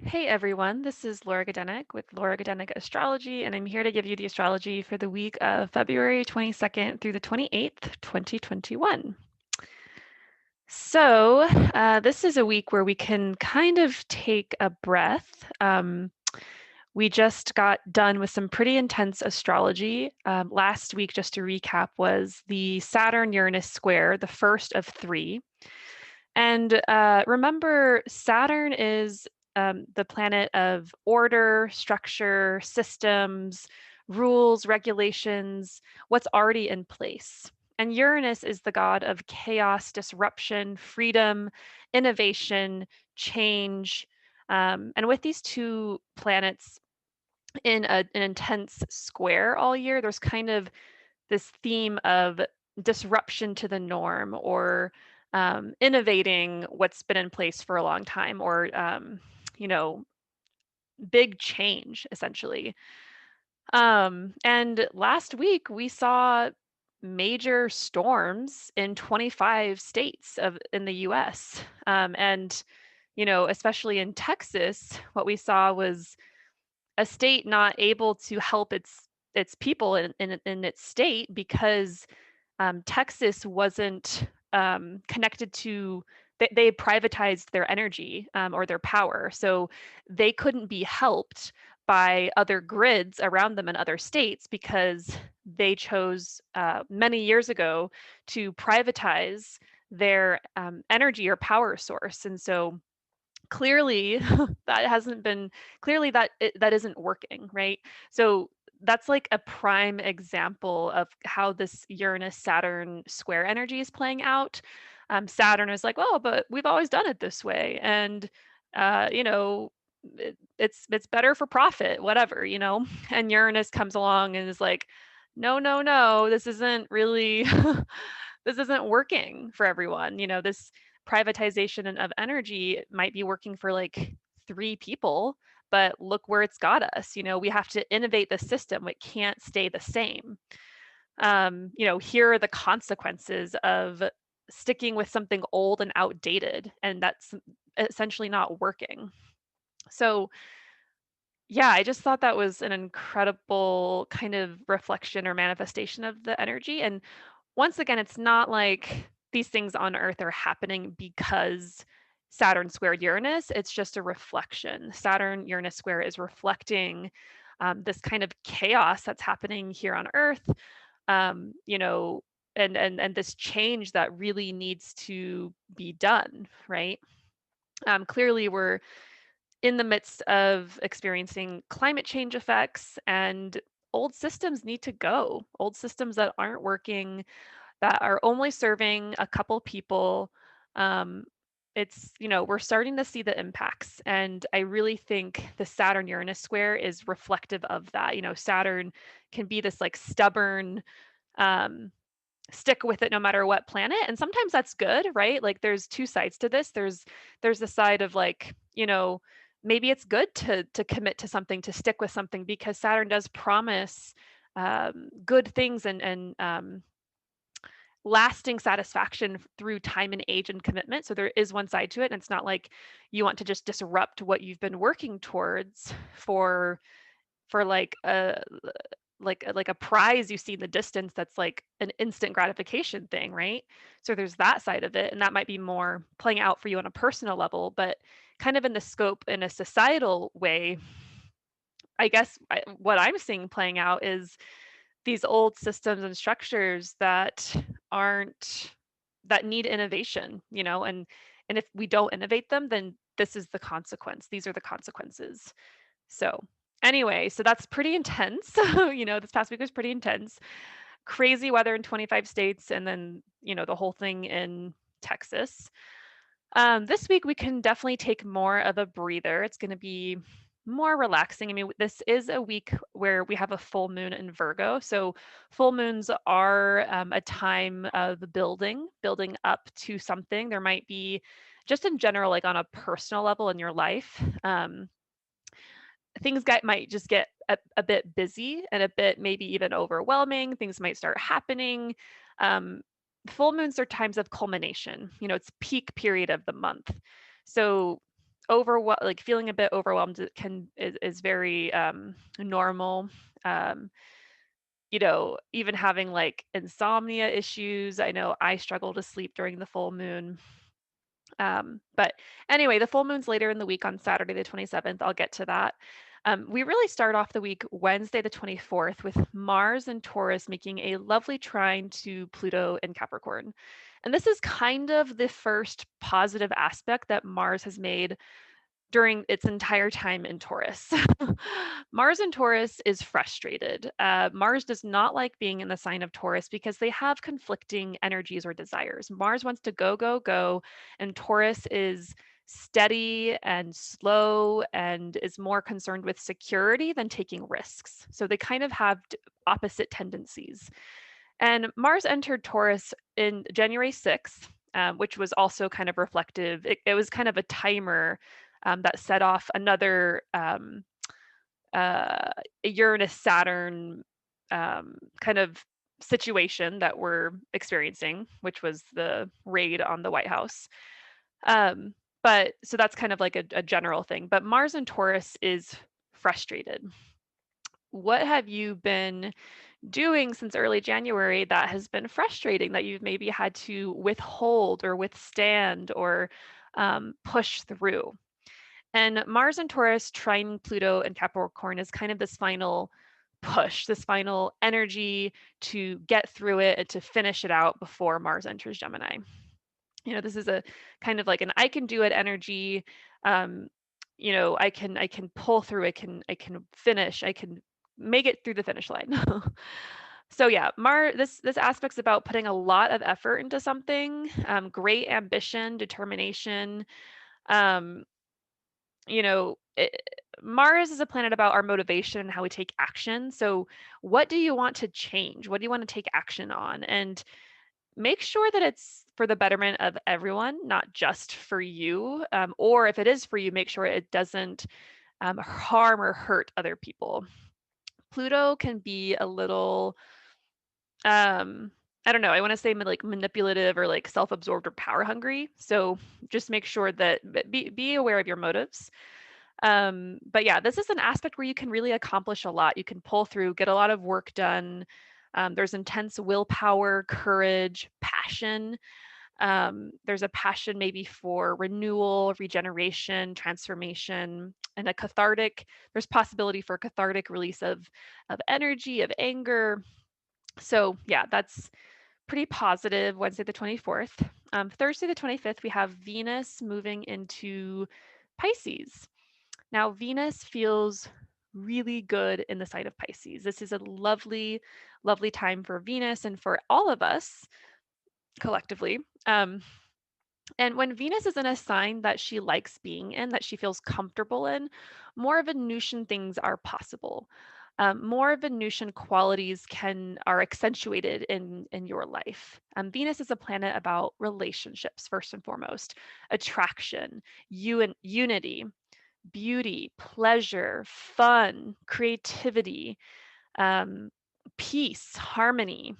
Hey everyone, this is Laura Gadenik with Laura Gadenik Astrology, and I'm here to give you the astrology for the week of February 22nd through the 28th, 2021. So, this is a week where we can kind of take a breath. We just got done with some pretty intense astrology. Last week, just to recap, was the Saturn Uranus square, the first of three. And remember, Saturn is the planet of order, structure, systems, rules, regulations, what's already in place. And Uranus is the god of chaos, disruption, freedom, innovation, change. And with these two planets in an intense square all year, there's kind of this theme of disruption to the norm or innovating what's been in place for a long time or you know big change essentially. And last week we saw major storms in 25 states of in the US. And especially in Texas, what we saw was a state not able to help its people in its state because Texas wasn't connected to, they privatized their energy or their power. So they couldn't be helped by other grids around them in other states because they chose many years ago to privatize their energy or power source. And so clearly that hasn't been clearly that isn't working, right? So that's like a prime example of how this Uranus Saturn square energy is playing out. Saturn is like, well, but we've always done it this way, and uh, you know, it's better for profit, whatever. And Uranus comes along and is like, no, no, no, this isn't really this isn't working for everyone. This privatization of energy might be working for like three people, but look where it's got us. We have to innovate the system. It can't stay the same. Here are the consequences of sticking with something old and outdated, and that's essentially not working. So, yeah, I just thought that was an incredible kind of reflection or manifestation of the energy. And once again, it's not like these things on Earth are happening because Saturn squared Uranus. It's just a reflection. Saturn Uranus square is reflecting this kind of chaos that's happening here on Earth. Um, you know, and this change that really needs to be done, right? Clearly, we're in the midst of experiencing climate change effects, and old systems need to go. Old systems that aren't working, that are only serving a couple people. Um, we're starting to see the impacts. And I really think the Saturn Uranus square is reflective of that. Saturn can be this like stubborn, um, stick with it no matter what planet. And sometimes that's good, right? Like there's two sides to this. There's the side of like, maybe it's good to commit to something, to stick with something, because Saturn does promise good things and lasting satisfaction through time and age and commitment. So there is one side to it, and it's not like you want to just disrupt what you've been working towards for like a prize you see in the distance that's like an instant gratification thing, right? So there's that side of it, and that might be more playing out for you on a personal level, but kind of in the scope in a societal way, I guess what I'm seeing playing out is these old systems and structures aren't that need innovation, and if we don't innovate them, then this is the consequence. These are the consequences. So anyway, so that's pretty intense. This past week was pretty intense. Crazy weather in 25 states, and then the whole thing in Texas. This week we can definitely take more of a breather. It's going to be more relaxing. I mean, this is a week where we have a full moon in Virgo. So full moons are a time of building up to something. There might be just in general, like on a personal level in your life, might just get a bit busy and a bit maybe even overwhelming. Things might start happening. Um, Full moons are times of culmination. It's peak period of the month. So like feeling a bit overwhelmed is very normal. Um, even having like insomnia issues. I know I struggle to sleep during the full moon. But anyway, the full moon's later in the week on Saturday, the 27th. I'll get to that. We really start off the week Wednesday, the 24th, with Mars and Taurus making a lovely trine to Pluto and Capricorn. And this is kind of the first positive aspect that Mars has made during its entire time in Taurus. Mars in Taurus is frustrated. Mars does not like being in the sign of Taurus because they have conflicting energies or desires. Mars wants to go, go, go, and Taurus is steady and slow and is more concerned with security than taking risks. So they kind of have opposite tendencies. And Mars entered Taurus in January 6th, which was also kind of reflective. It was kind of a timer that set off another Uranus Saturn kind of situation that we're experiencing, which was the raid on the White House. But so that's kind of like a general thing. But Mars in Taurus is frustrated. What have you been doing since early January that has been frustrating that you've maybe had to withhold or withstand or push through? And Mars and Taurus trine Pluto and Capricorn is kind of this final push, this final energy to get through it and to finish it out before Mars enters Gemini. This is a kind of like an I can do it energy. Um, I can pull through, I can finish, I can make it through the finish line. So yeah, this aspect's about putting a lot of effort into something, great ambition, determination. Um, you know, it, Mars is a planet about our motivation and how we take action. So, what do you want to change? What do you want to take action on? And make sure that it's for the betterment of everyone, not just for you. Or if it is for you, make sure it doesn't harm or hurt other people. Pluto can be a little, I don't know, I want to say like manipulative or like self-absorbed or power hungry. So just make sure that be aware of your motives. But yeah, this is an aspect where you can really accomplish a lot. You can pull through, get a lot of work done. There's intense willpower, courage, passion. There's a passion maybe for renewal, regeneration, transformation, and there's possibility for a cathartic release of energy, of anger. So yeah, that's pretty positive. Wednesday the 24th. Thursday the 25th, we have Venus moving into Pisces. Now, Venus feels really good in the sign of Pisces. This is a lovely, lovely time for Venus and for all of us collectively. And when Venus is in a sign that she likes being in, that she feels comfortable in, more Venusian things are possible. More Venusian qualities are accentuated in your life. Venus is a planet about relationships, first and foremost, attraction, unity, beauty, pleasure, fun, creativity, um, peace, harmony.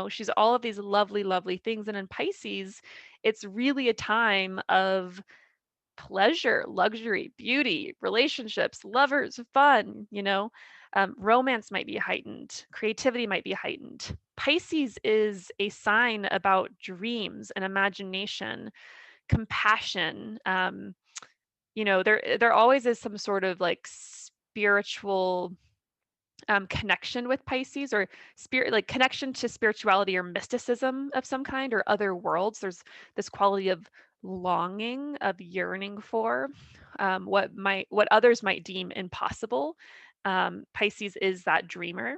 She's all of these lovely, lovely things. And in Pisces, it's really a time of pleasure, luxury, beauty, relationships, lovers, fun. Romance might be heightened, creativity might be heightened. Pisces is a sign about dreams and imagination, compassion. There always is some sort of like spiritual connection with Pisces, or spirit, like connection to spirituality or mysticism of some kind, or other worlds. There's this quality of longing, of yearning for what others might deem impossible. Pisces is that dreamer.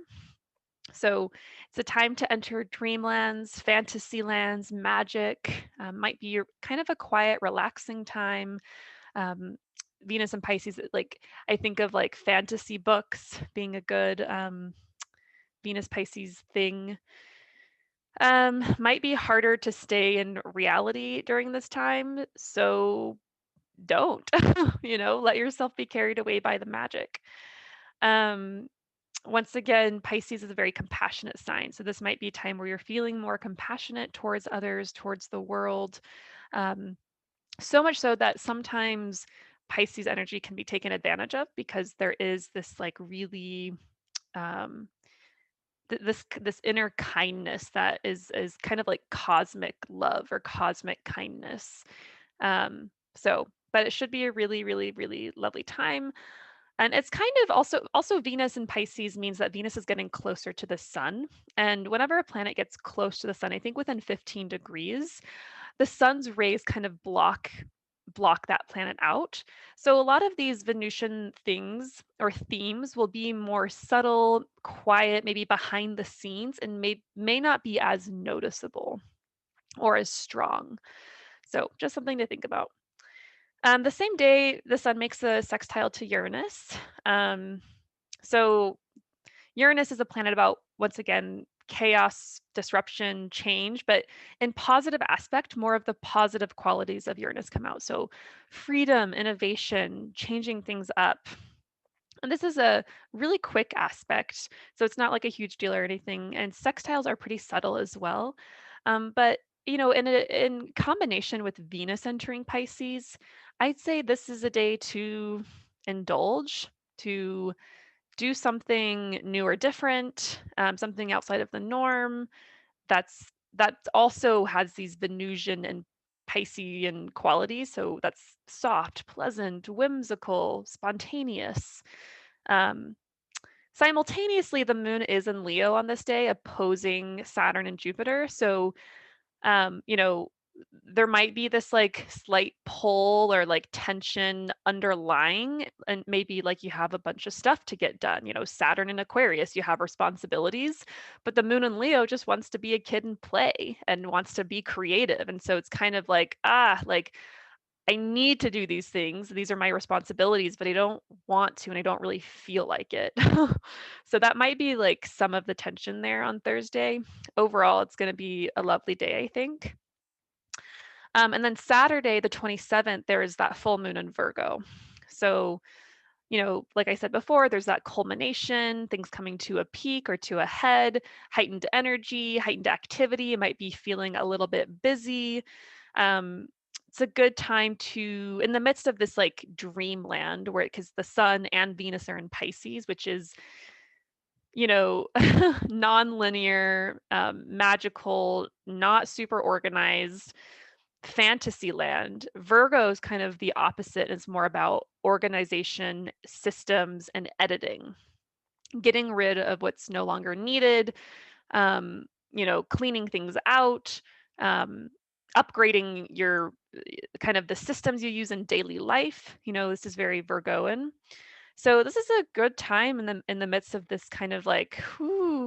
So it's a time to enter dreamlands, fantasy lands, magic. Might be your kind of a quiet, relaxing time. um, Venus and Pisces, like I think of like fantasy books being a good Venus Pisces thing. Might be harder to stay in reality during this time, so don't, let yourself be carried away by the magic. Um, Once again, Pisces is a very compassionate sign, so this might be a time where you're feeling more compassionate towards others, towards the world. Um, so much so that sometimes Pisces energy can be taken advantage of because there is this like really um, this inner kindness that is kind of like cosmic love or cosmic kindness. But it should be a really, really, really lovely time. And it's kind of also Venus in Pisces means that Venus is getting closer to the sun. And whenever a planet gets close to the sun, I think within 15 degrees, the sun's rays kind of block that planet out. So a lot of these Venusian things or themes will be more subtle, quiet, maybe behind the scenes, and may not be as noticeable or as strong. So just something to think about. The same day, the sun makes a sextile to Uranus. So Uranus is a planet about, once again, chaos, disruption, change, but in positive aspect, more of the positive qualities of Uranus come out. So freedom, innovation, changing things up. And this is a really quick aspect. So it's not like a huge deal or anything. And sextiles are pretty subtle as well. But in combination with Venus entering Pisces, I'd say this is a day to indulge, to do something new or different, something outside of the norm. That also has these Venusian and Piscean qualities. So that's soft, pleasant, whimsical, spontaneous. Um, Simultaneously, the moon is in Leo on this day, opposing Saturn and Jupiter. So you know, there might be this like slight pull or like tension underlying, and maybe like you have a bunch of stuff to get done. Saturn in Aquarius, you have responsibilities, but the moon in Leo just wants to be a kid and play and wants to be creative. And so it's kind of like, like I need to do these things. These are my responsibilities, but I don't want to and I don't really feel like it. So that might be like some of the tension there on Thursday. Overall, it's going to be a lovely day, I think. And then Saturday, the 27th, there is that full moon in Virgo. So, like I said before, there's that culmination, things coming to a peak or to a head, heightened energy, heightened activity. It might be feeling a little bit busy. Um, it's a good time to, in the midst of this like dreamland, where because the sun and Venus are in Pisces, which is, non-linear, magical, not super organized fantasy land. Virgo is kind of the opposite. It's more about organization, systems, and editing, getting rid of what's no longer needed, cleaning things out, um, upgrading your kind of the systems you use in daily life. This is very Virgoan. So this is a good time in the midst of this kind of like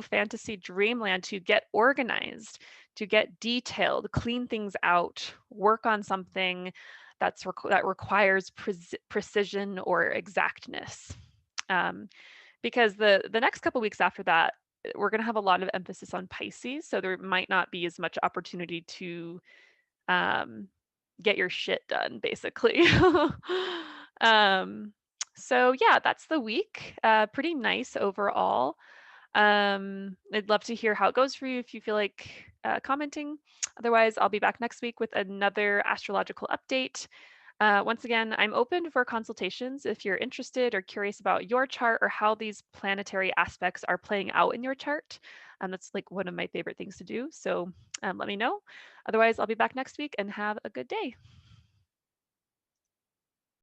fantasy dreamland to get organized, to get detailed, clean things out, work on something that requires precision or exactness. Because the next couple weeks after that, we're going to have a lot of emphasis on Pisces, so there might not be as much opportunity to um, get your shit done, basically. um, so yeah, that's the week. Pretty nice overall. I'd love to hear how it goes for you if you feel like commenting. Otherwise, I'll be back next week with another astrological update. Once again, I'm open for consultations if you're interested or curious about your chart or how these planetary aspects are playing out in your chart. That's like one of my favorite things to do. So let me know. Otherwise, I'll be back next week and have a good day.